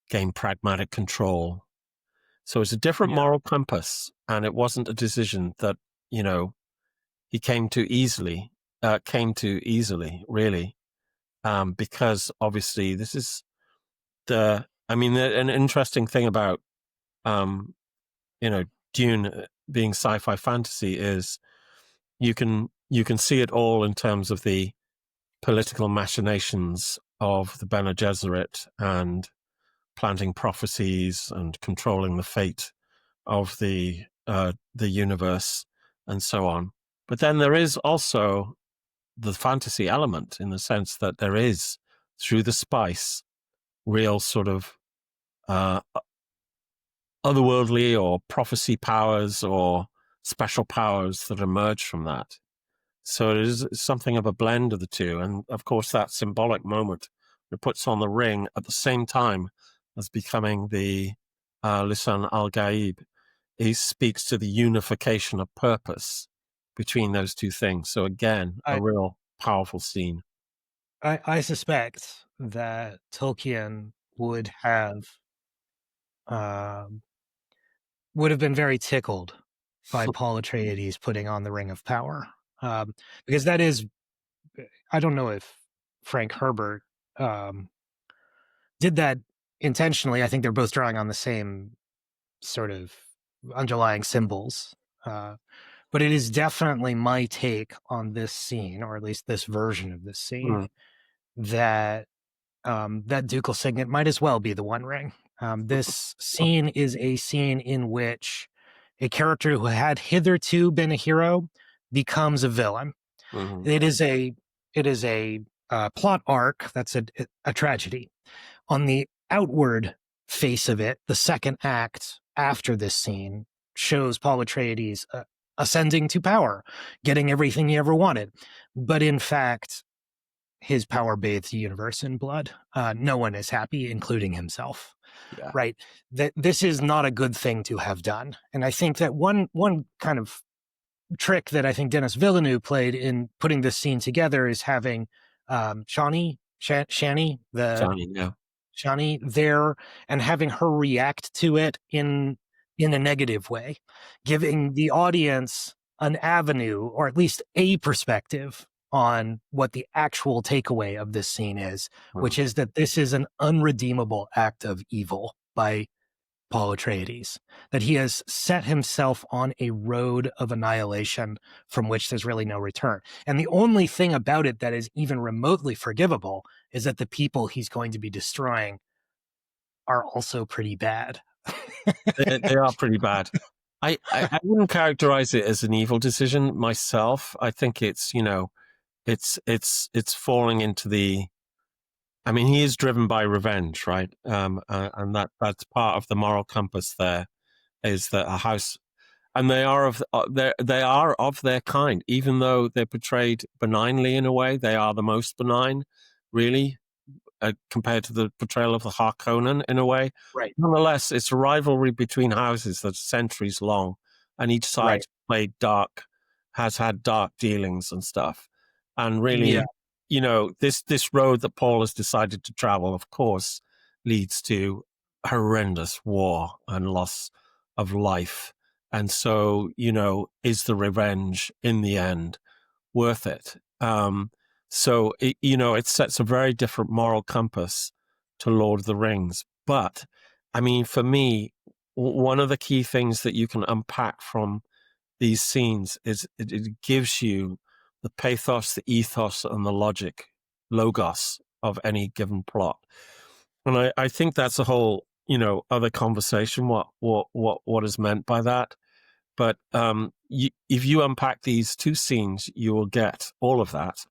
gain pragmatic control. So it's a different moral compass. And it wasn't a decision that, he came to easily, really. Because obviously this is an interesting thing about, Dune being sci-fi fantasy is you can see it all in terms of the political machinations of the Bene Gesserit and planting prophecies and controlling the fate of the universe and so on. But then there is also the fantasy element in the sense that there is, through the spice, real sort of otherworldly or prophecy powers or special powers that emerge from that. So it is something of a blend of the two. And of course, that symbolic moment it puts on the ring at the same time as becoming the Lisan al-Gaib, he speaks to the unification of purpose between those two things. So again, a real powerful scene. I suspect that Tolkien would have been very tickled by Paul Atreides putting on the Ring of Power, because that is, I don't know if Frank Herbert did that intentionally. I think they're both drawing on the same sort of underlying symbols. But it is definitely my take on this scene, or at least this version of this scene, that that ducal signet might as well be the One Ring. This scene is a scene in which a character who had hitherto been a hero becomes a villain. Mm-hmm. It is a plot arc that's a tragedy. On the outward face of it, the second act after this scene shows Paul Atreides ascending to power, getting everything he ever wanted. But in fact, his power bathes the universe in blood. No one is happy, including himself. Yeah. Right? That this is not a good thing to have done. And I think that one kind of trick that I think Denis Villeneuve played in putting this scene together is having Shani there and having her react to it in a negative way, giving the audience an avenue, or at least a perspective on what the actual takeaway of this scene is, which is that this is an unredeemable act of evil by Paul Atreides, that he has set himself on a road of annihilation from which there's really no return. And the only thing about it that is even remotely forgivable is that the people he's going to be destroying are also pretty bad. They are pretty bad. I wouldn't characterize it as an evil decision myself. I think it's, it's falling into the. I mean, he is driven by revenge, right? And that's part of the moral compass. There is that a house, and they are of their kind. Even though they're portrayed benignly in a way, they are the most benign, really, compared to the portrayal of the Harkonnen in a way. Right. Nonetheless, it's a rivalry between houses that's centuries long, and each side has had dark dealings and stuff. And really, this road that Paul has decided to travel, of course, leads to horrendous war and loss of life. And so, is the revenge in the end worth it? So, it sets a very different moral compass to Lord of the Rings. But, I mean, for me, one of the key things that you can unpack from these scenes is it gives you the pathos, the ethos, and the logic, logos of any given plot. And I think that's a whole, other conversation, what is meant by that. But if you unpack these two scenes, you will get all of that.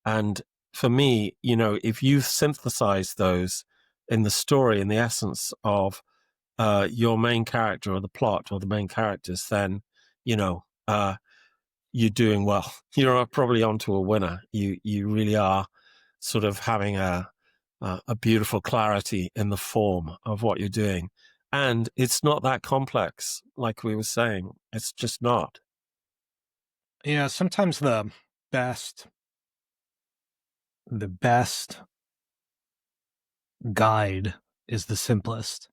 And for me, if you synthesize those in the story, in the essence of your main character or the plot or the main characters, then, you're doing well. You're probably onto a winner. You really are sort of having a beautiful clarity in the form of what you're doing. And it's not that complex, like we were saying. It's just not. Yeah, sometimes the best guide is the simplest.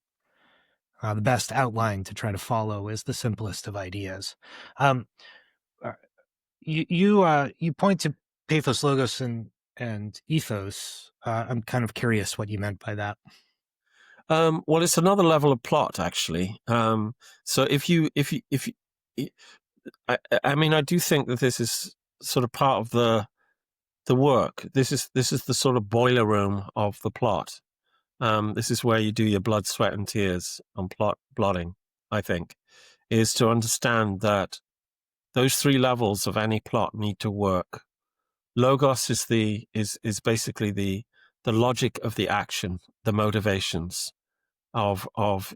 The best outline to try to follow is the simplest of ideas. You point to Pathos, Logos, and Ethos. I'm kind of curious what you meant by that. Well, it's another level of plot, actually. So if you, I mean, I do think that this is sort of part of the work. This is the sort of boiler room of the plot. This is where you do your blood, sweat, and tears on plotting. I think is to understand that those three levels of any plot need to work. Logos is basically the logic of the action, the motivations of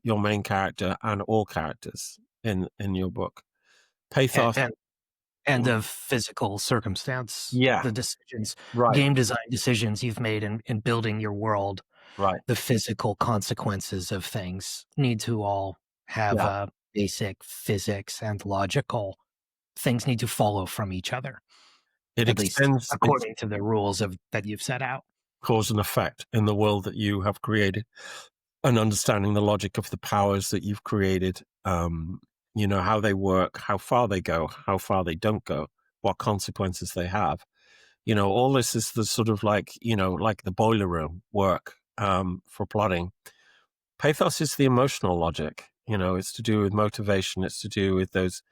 your main character and all characters in your book. Pathos and of physical circumstance. Yeah. The decisions, right, game design decisions you've made in building your world, right, the physical consequences of things need to all have basic physics and logical things need to follow from each other. It at least extends according to the rules that you've set out. cause and effect in the world that you have created, and understanding the logic of the powers that you've created, how they work, how far they go, how far they don't go, what consequences they have. All this is the sort of like the boiler room work for plotting. Pathos is the emotional logic. It's to do with motivation. It's to do with those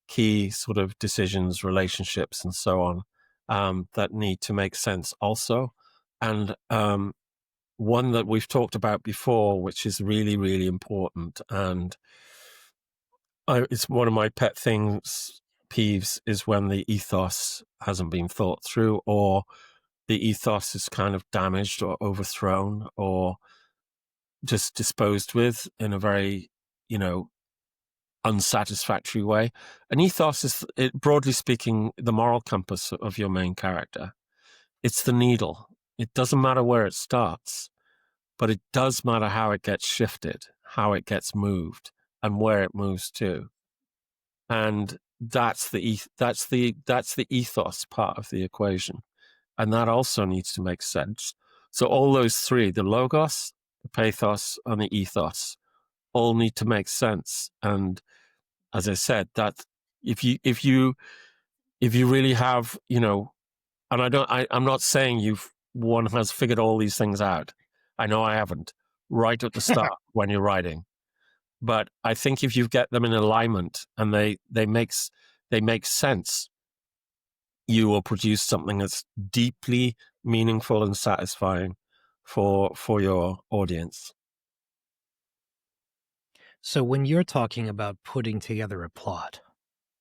key sort of decisions, relationships, and so on that need to make sense also. And one that we've talked about before, which is really, really important, and it's one of my pet peeves, is when the ethos hasn't been thought through, or the ethos is kind of damaged or overthrown or just disposed with in a very, unsatisfactory way. An ethos is, broadly speaking, the moral compass of your main character. It's the needle. It doesn't matter where it starts, but it does matter how it gets shifted, how it gets moved, and where it moves to. And that's the ethos part of the equation, and that also needs to make sense. So all those three, the logos, the pathos, and the ethos, all need to make sense. And as I said, that if you really have, and I'm not saying one has figured all these things out. I know I haven't right at the start when you're writing, But I think if you get them in alignment and they make sense, you will produce something that's deeply meaningful and satisfying for your audience. So when you're talking about putting together a plot,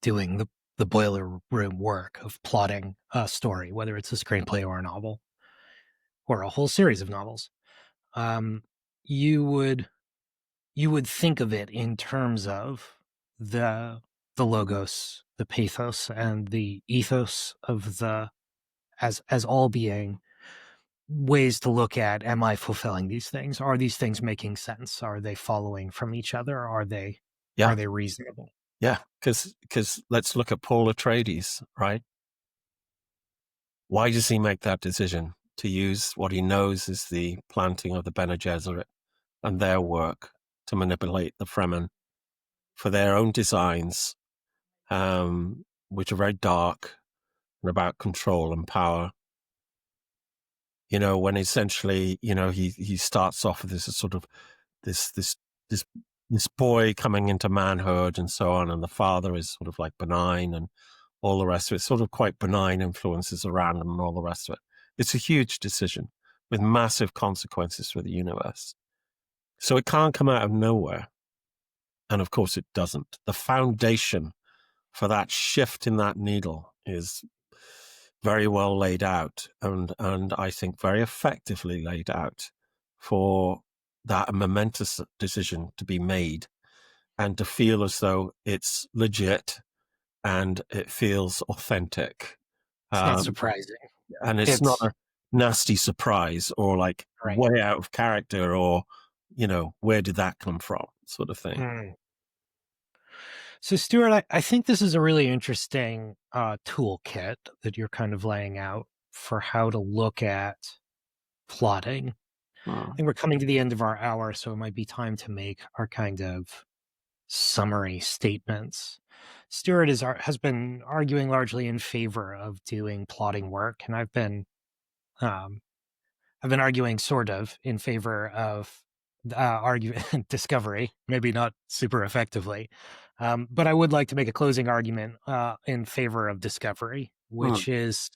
doing the boiler room work of plotting a story, whether it's a screenplay or a novel or a whole series of novels, um, you would think of it in terms of the logos, the pathos, and the ethos of the as all being ways to look at, am I fulfilling these things? Are these things making sense? Are they following from each other? Are they Yeah, reasonable? yeah. Because let's look at Paul Atreides, right? Why does he make that decision to use what he knows is the planting of the Bene Gesserit and their work to manipulate the Fremen for their own designs, which are very dark and about control and power? When essentially, he starts off with this sort of this boy coming into manhood and so on, and the father is sort of like benign and all the rest of it, sort of quite benign influences around him and all the rest of it. It's a huge decision with massive consequences for the universe. So it can't come out of nowhere. And of course it doesn't. The foundation for that shift in that needle is very well laid out and I think very effectively laid out for that momentous decision to be made and to feel as though it's legit and it feels authentic. It's not surprising. And it's not a nasty surprise or like right. way out of character or, where did that come from sort of thing. So, Stuart, I think this is a really interesting toolkit that you're kind of laying out for how to look at plotting. I think we're coming to the end of our hour, so it might be time to make our kind of summary statements. Stuart has been arguing largely in favor of doing plotting work, and I've been arguing sort of in favor of discovery, maybe not super effectively. But I would like to make a closing argument in favor of discovery, which is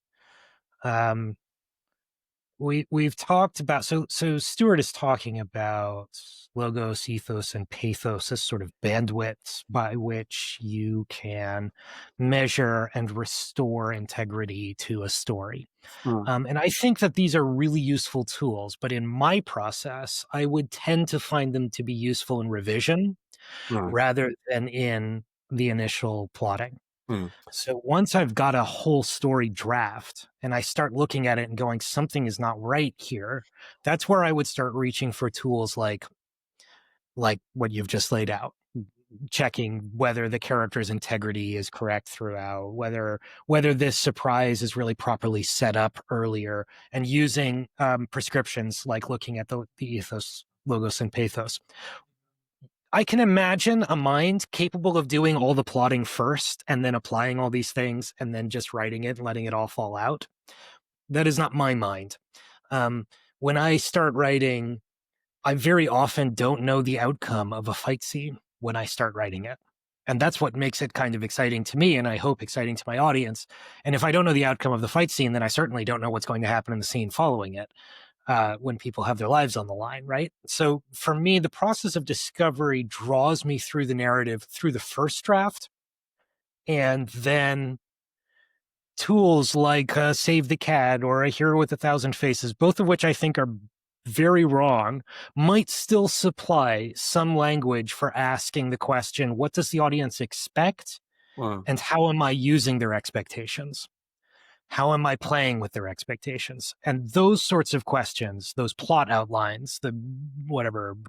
we've talked about, so Stuart is talking about logos, ethos, and pathos as sort of bandwidths by which you can measure and restore integrity to a story. And I think that these are really useful tools, but in my process, I would tend to find them to be useful in revision rather than in the initial plotting. So once I've got a whole story draft and I start looking at it and going, something is not right here, that's where I would start reaching for tools like what you've just laid out, checking whether the character's integrity is correct throughout, whether this surprise is really properly set up earlier, and using prescriptions like looking at the ethos, logos, and pathos. I can imagine a mind capable of doing all the plotting first and then applying all these things and then just writing it and letting it all fall out. That is not my mind. When I start writing, I very often don't know the outcome of a fight scene when I start writing it. And that's what makes it kind of exciting to me, and I hope exciting to my audience. And if I don't know the outcome of the fight scene, then I certainly don't know what's going to happen in the scene following it. When people have their lives on the line, right? So for me, the process of discovery draws me through the narrative through the first draft, and then tools like Save the Cat or A Hero with a Thousand Faces, both of which I think are very wrong, might still supply some language for asking the question, what does the audience expect? And how am I using their expectations? How am I playing with their expectations? And those sorts of questions, those plot outlines, the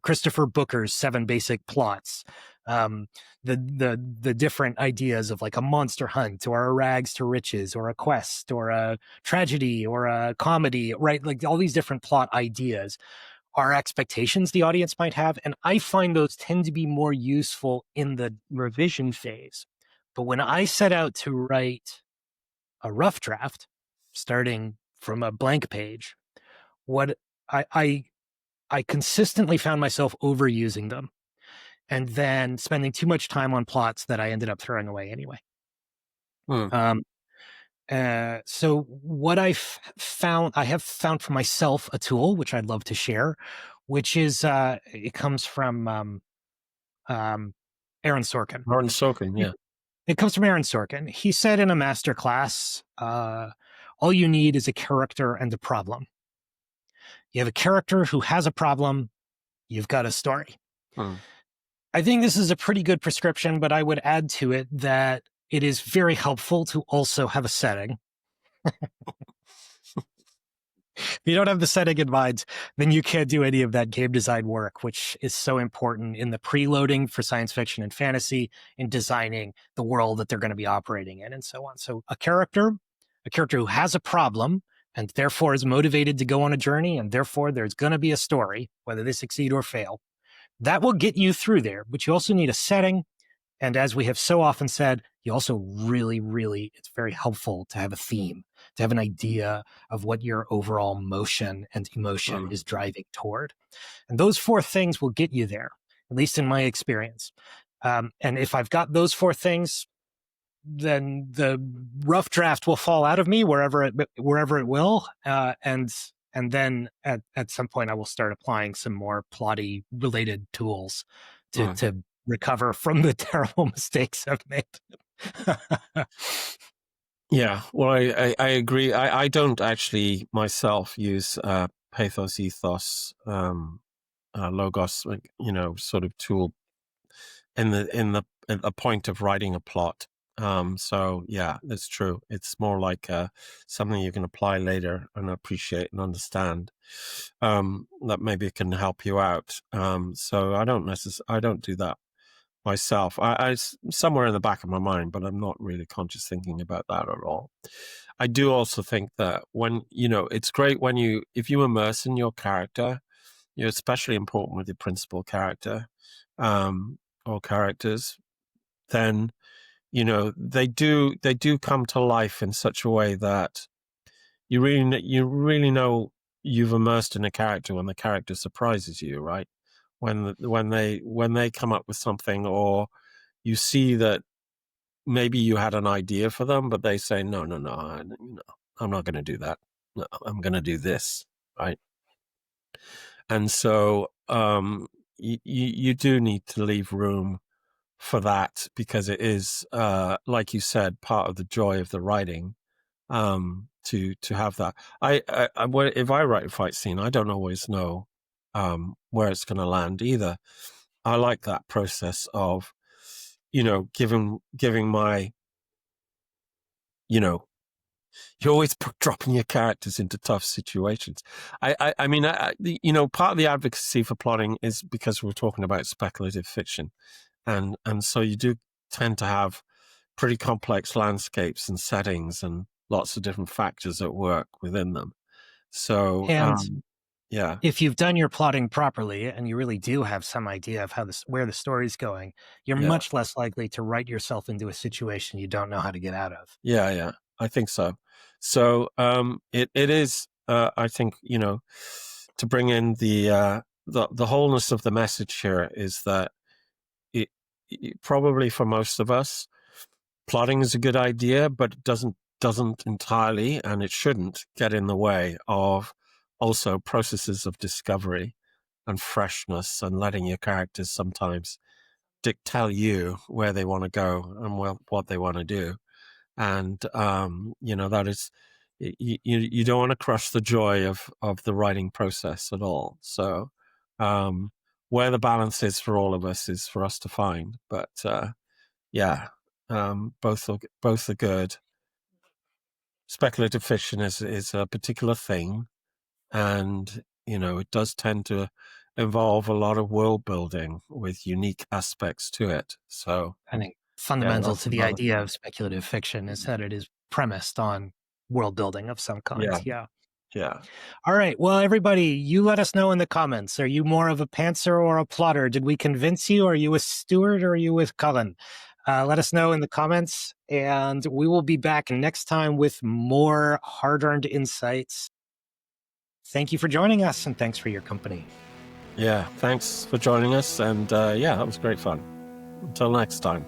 Christopher Booker's 7 basic plots, the different ideas of like a monster hunt or a rags to riches or a quest or a tragedy or a comedy, right? Like all these different plot ideas are expectations the audience might have. And I find those tend to be more useful in the revision phase. But when I set out to write a rough draft, starting from a blank page, what I consistently found myself overusing them. and then spending too much time on plots that I ended up throwing away anyway. Hmm. So what I have found for myself a tool which I'd love to share, which is it comes from Aaron Sorkin. Aaron Sorkin, yeah. It comes from Aaron Sorkin. He said in a master class, all you need is a character and a problem. You have a character who has a problem, you've got a story. Hmm. I think this is a pretty good prescription, but I would add to it that it is very helpful to also have a setting. If you don't have the setting in mind, then you can't do any of that game design work, which is so important in the preloading for science fiction and fantasy, in designing the world that they're going to be operating in, and so on. So a character who has a problem and therefore is motivated to go on a journey, and therefore there's going to be a story, whether they succeed or fail. That will get you through there, but you also need a setting. And as we have so often said, you also really, it's very helpful to have a theme, to have an idea of what your overall motion and emotion is driving toward. And those 4 things will get you there, at least in my experience. And if I've got those 4 things, then the rough draft will fall out of me wherever it will. And then at some point I will start applying some more plotty related tools to recover from the terrible mistakes I've made. Yeah, well, I agree. I don't actually myself use Pathos, Ethos, Logos, sort of tool in the point of writing a plot. So yeah, that's true. It's more like something you can apply later and appreciate and understand. That maybe can help you out. So I don't do that myself. I somewhere in the back of my mind, but I'm not really conscious thinking about that at all. I do also think that when, it's great when if you immerse in your character, you're especially important with your principal character, or characters, then, they do come to life in such a way that you really know you've immersed in a character when the character surprises you, right? When they come up with something, or you see that maybe you had an idea for them, but they say, no, I'm not going to do that. No, I'm going to do this, right? And so you do need to leave room for that, because it is, like you said, part of the joy of the writing, to have that. If I write a fight scene, I don't always know where it's going to land either. I like that process of, giving my, you're always dropping your characters into tough situations. I mean, part of the advocacy for plotting is because we're talking about speculative fiction. And so you do tend to have pretty complex landscapes and settings and lots of different factors at work within them. So, And yeah, if you've done your plotting properly and you really do have some idea of where the story's going, you're much less likely to write yourself into a situation you don't know how to get out of. Yeah, I think so. So it is, I think, to bring in the wholeness of the message here is that it probably for most of us, plotting is a good idea, but it doesn't entirely, and it shouldn't get in the way of also processes of discovery and freshness, and letting your characters sometimes tell you where they want to go and what they want to do. And that is, you don't want to crush the joy of the writing process at all. So where the balance is for all of us is for us to find. But both are good. Speculative fiction is a particular thing, and it does tend to involve a lot of world building with unique aspects to it. So I think fundamental to the idea of speculative fiction is that it is premised on world building of some kind. Yeah. All right. Well, everybody, you let us know in the comments. Are you more of a pantser or a plotter? Did we convince you? Are you with Stuart or are you with Cullen? Let us know in the comments, and we will be back next time with more hard-earned insights. Thank you for joining us, and thanks for your company. Yeah, thanks for joining us. And yeah, that was great fun. Until next time.